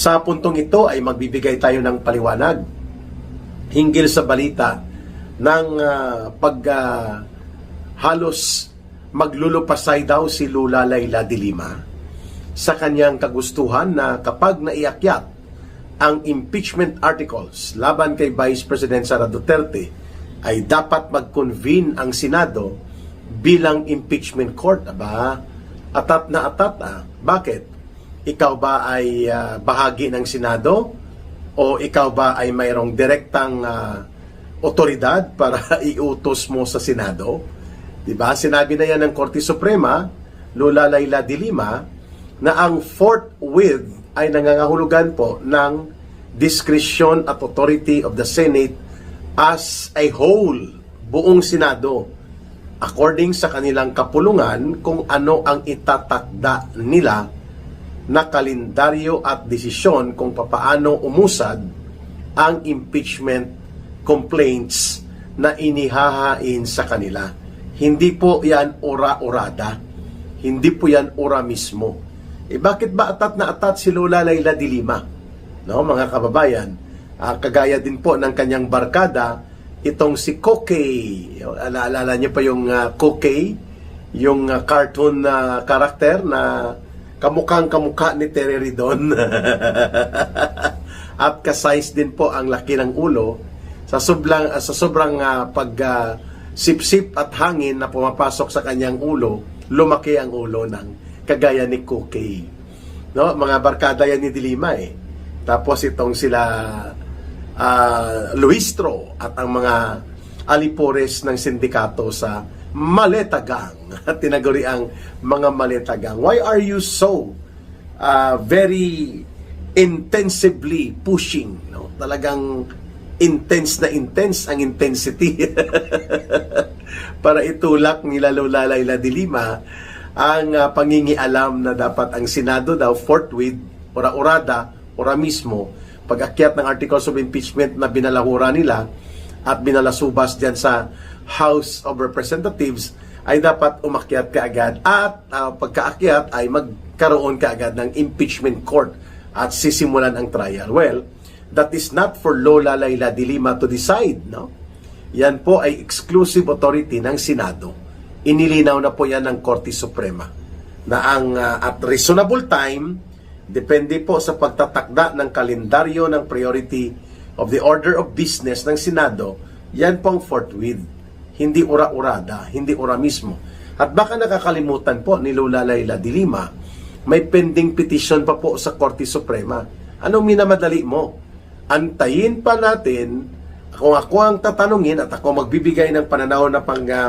Sa puntong ito ay magbibigay tayo ng paliwanag hinggil sa balita ng halos maglulupasay daw si Lola Leila de Lima sa kanyang kagustuhan na kapag naiakyat ang impeachment articles laban kay Vice President Sara Duterte ay dapat mag-convene ang Senado bilang impeachment court. Aba, atat na atat Bakit? Ikaw ba ay bahagi ng Senado? O ikaw ba ay mayroong direktang otoridad para iutos mo sa Senado? Diba? Sinabi na yan ng Korte Suprema, Lola Leila de Lima, na ang forthwith ay nangangahulugan po ng discretion at authority of the Senate as a whole, buong Senado, according sa kanilang kapulungan kung ano ang itatakda nila na kalendaryo at desisyon kung papaano umusad ang impeachment complaints na inihahain sa kanila. Hindi po yan ora-orada. Hindi po yan ora mismo. Bakit ba atat na atat si Lola Leila de Lima? No, mga kababayan, kagaya din po ng kanyang barkada, itong si Kokey. Naalala niyo pa yung Kokey, yung cartoon na karakter na kamukhang-kamukha ni Tere Ridon. At kasize din po ang laki ng ulo sa sobrang sip-sip at hangin na pumapasok sa kanyang ulo, lumaki ang ulo ng kagaya ni Kokey. No, mga barkada yan ni de Lima Tapos itong sila Luistro at ang mga alipores ng sindikato sa Maletagang. Tinaguri ang mga Maletagang. Why are you so very intensively pushing? No? Talagang intense na intense ang intensity para itulak nila Lola Leila de Lima ang pangingialam na dapat ang Senado daw forthwith, ora-orada, ora mismo, pag-akyat ng Articles of Impeachment na binalahura nila at binalasubas dyan sa House of Representatives, ay dapat umakyat kaagad at pagkaakyat ay magkaroon kaagad ng impeachment court at sisimulan ang trial. Well, that is not for Lola Leila de Lima to decide, no? Yan po ay exclusive authority ng Senado. Inilinaw na po yan ng Korte Suprema na ang at reasonable time, depende po sa pagtatakda ng kalendaryo ng priority of the order of business ng Senado, yan pong forthwith. Hindi ura-urada, hindi ura mismo. At baka nakakalimutan po ni Lola Leila de Lima, may pending petition pa po sa Korte Suprema. Anong minamadali mo? Antayin pa natin, kung ako ang tatanungin at ako magbibigay ng pananaw na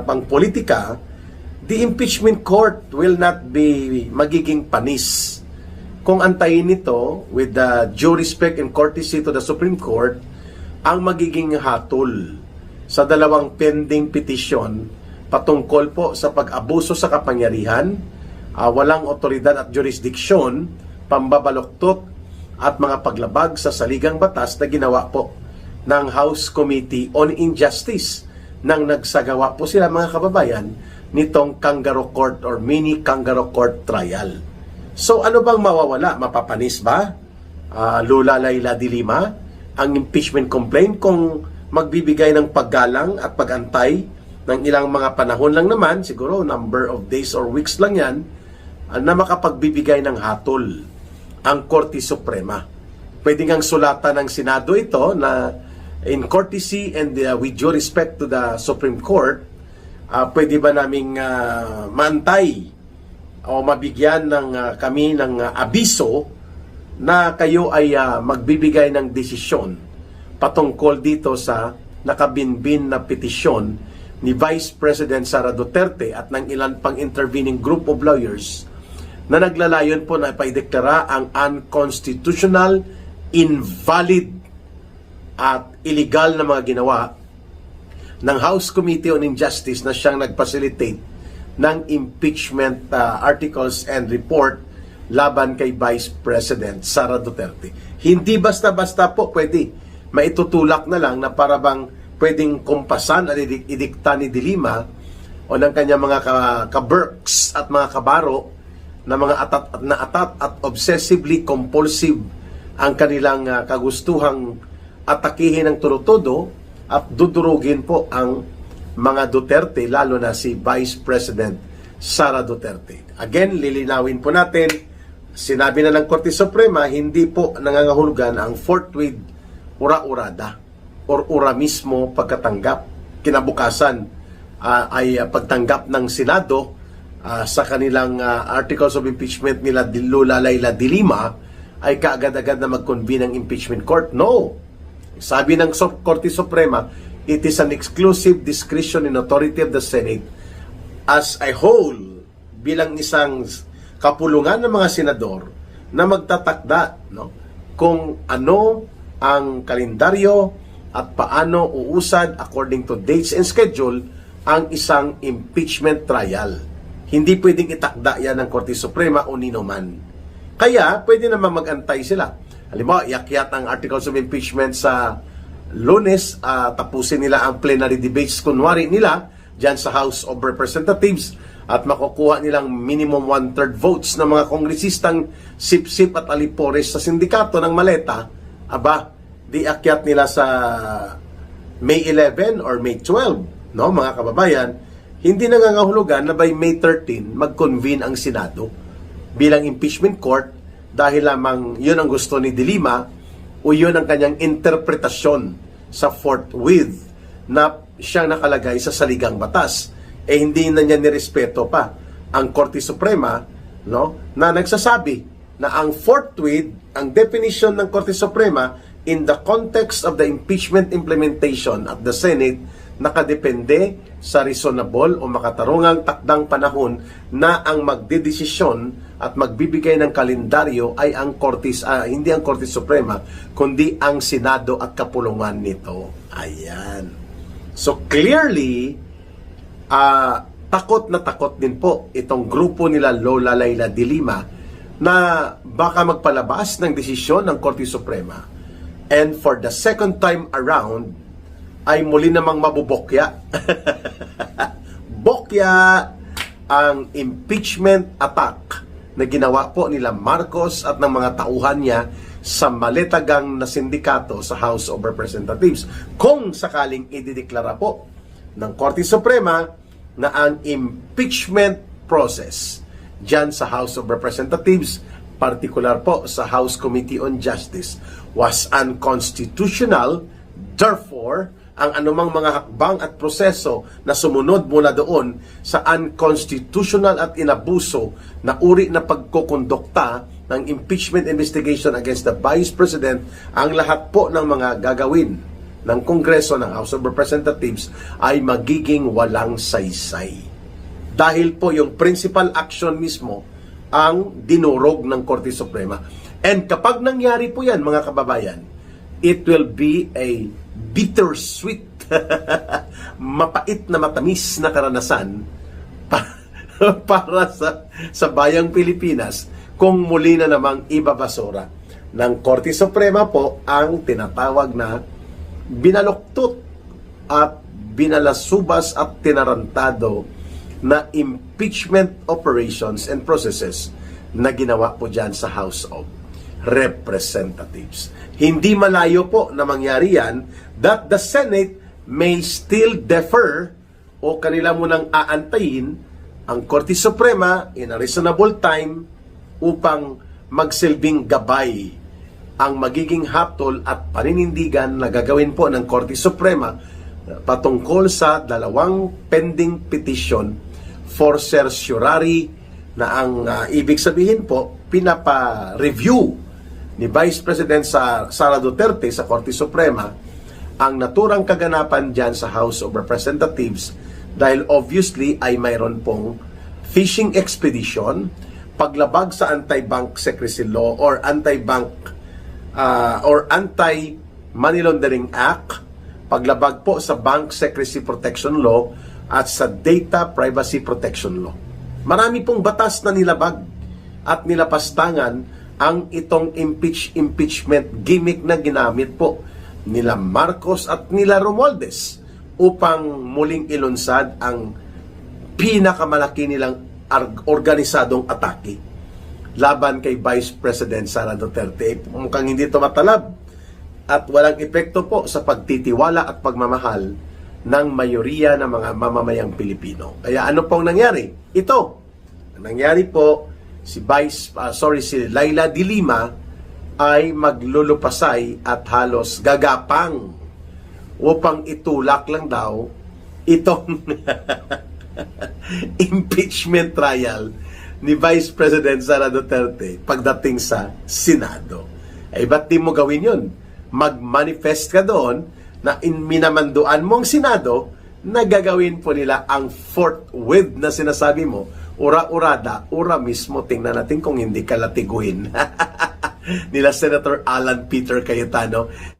pang-politika, the impeachment court will not be magiging panis. Kung antayin nito, with the due respect and courtesy to the Supreme Court, ang magiging hatol sa dalawang pending petition patungkol po sa pag-abuso sa kapangyarihan, walang otoridad at jurisdiksyon, pambabaluktot at mga paglabag sa saligang batas na ginawa po ng House Committee on Injustice nang nagsagawa po sila, mga kababayan, nitong kangaroo court or mini kangaroo court trial. So ano bang mawawala? Mapapanis ba Lola Leila de Lima ang impeachment complaint kung magbibigay ng paggalang at pagantay ng ilang mga panahon lang naman, siguro number of days or weeks lang yan, na makapagbibigay ng hatol ang Korte Suprema. Pwede ngang sulatan ng Senado ito na in courtesy and with due respect to the Supreme Court, pwede ba naming maantay o mabigyan ng kami ng abiso na kayo ay magbibigay ng desisyon patungkol dito sa nakabinbin na petisyon ni Vice President Sara Duterte at ng ilan pang intervening group of lawyers na naglalayon po na ipaideklara ang unconstitutional, invalid at illegal na mga ginawa ng House Committee on Injustice na siyang nag-facilitate ng impeachment articles and report laban kay Vice President Sara Duterte. Hindi basta-basta po pwede maitutulak na lang na para bang pwedeng kumpasan at idikta ni de Lima o ng kanyang mga kaberks at mga kabaro na mga atat at obsessively compulsive ang kanilang kagustuhang atakihin ng tulotodo at dudurugin po ang mga Duterte, lalo na si Vice President Sara Duterte. Again, lilinawin po natin, sinabi na ng Korte Suprema, hindi po nangangahulugan ang forthwith ura-urada or ura mismo pagkatanggap. Kinabukasan ay pagtanggap ng Senado sa kanilang articles of impeachment nila Lola Layla de Lima ay kaagad-agad na mag-convene ng impeachment court. No! Sabi ng Korte Suprema, it is an exclusive discretion and authority of the Senate as a whole bilang isang kapulungan ng mga senador na magtatakda, no, kung ano ang kalendaryo at paano uusad according to dates and schedule ang isang impeachment trial. Hindi pwedeng itakda yan ng Korte Suprema o nino man. Kaya pwede naman mag-antay sila. Halimbawa, iakyat ang articles of impeachment sa Lunes, tapusin nila ang plenary debates kunwari nila dyan sa House of Representatives at makukuha nilang minimum 1/3 votes ng mga kongresistang sip-sip at alipores sa sindikato ng maleta. Aba, di akyat nila sa May 11 or May 12, no, mga kababayan. Hindi nangangahulugan na by May 13 mag-convene ang Senado bilang impeachment court dahil lamang yun ang gusto ni De Lima o yun ang kanyang interpretasyon sa forthwith na siyang nakalagay sa saligang batas. Hindi na niya nirespeto pa ang Korte Suprema, no, na nagsasabi na ang forthwith, ang definition ng Korte Suprema in the context of the impeachment implementation at the Senate, nakadepende sa reasonable o makatarungang takdang panahon na ang magdedesisyon at magbibigay ng kalendaryo ay ang hindi ang Korte Suprema, kundi ang Senado at kapulungan nito. Ayan. So clearly, takot na takot din po itong grupo nila Lola Layla de Lima na baka magpalabas ng desisyon ng Korte Suprema. And for the second time around, ay muli namang mabubokya. Bokya ang impeachment attack na ginawa po nila Marcos at ng mga tauhan niya sa maletagang na sindikato sa House of Representatives. Kung sakaling idideklara po ng Korte Suprema na ang impeachment process dyan sa House of Representatives, particular po sa House Committee on Justice, was unconstitutional. Therefore, ang anumang mga hakbang at proseso na sumunod mula doon sa unconstitutional at inabuso na uri na pagkukondukta ng impeachment investigation against the Vice President, ang lahat po ng mga gagawin ng Kongreso ng House of Representatives ay magiging walang saysay. Dahil po yung principal action mismo ang dinurog ng Korte Suprema. And kapag nangyari po yan, mga kababayan, it will be a bittersweet, mapait na matamis na karanasan para sa bayang Pilipinas kung muli na namang ibabasura ng Korte Suprema po ang tinatawag na binaluktot at binalasubas at tinarantado na impeachment operations and processes na ginawa po dyan sa House of Representatives. Hindi malayo po na mangyari yan that the Senate may still defer o kanila munang aantayin ang Korte Suprema in a reasonable time upang magsilbing gabay ang magiging hatol at paninindigan na gagawin po ng Korte Suprema patungkol sa dalawang pending petition for certiorari na ang ibig sabihin po, pinapa-review ni Vice President Sara Duterte sa Korte Suprema ang naturang kaganapan dyan sa House of Representatives dahil obviously ay mayroon pong fishing expedition, paglabag sa anti-bank secrecy law or anti-bank or anti-money laundering act, paglabag po sa bank secrecy protection law at sa data privacy protection law. Marami pong batas na nilabag at nilapastangan ang itong impeachment gimmick na ginamit po nila Marcos at nila Romualdez upang muling ilunsad ang pinakamalaki nilang organisadong atake. laban kay Vice President Sara Duterte. Mukhang hindi ito matalab at walang epekto po sa pagtitiwala at pagmamahal ng mayoriya ng mga mamamayang Pilipino. Kaya ano pong nangyari? Ito, ang nangyari po, si Laila de Lima ay maglulupasay at halos gagapang upang itulak lang daw itong impeachment trial ni Vice President Sara Duterte pagdating sa Senado. Eh, ba't di mo gawin yun? Mag-manifest ka doon na minamanduan mo ang Senado na gagawin po nila ang forthwith na sinasabi mo, ura-urada, ura mismo. Tingnan natin kung hindi ka latiguin nila Senator Alan Peter Cayetano.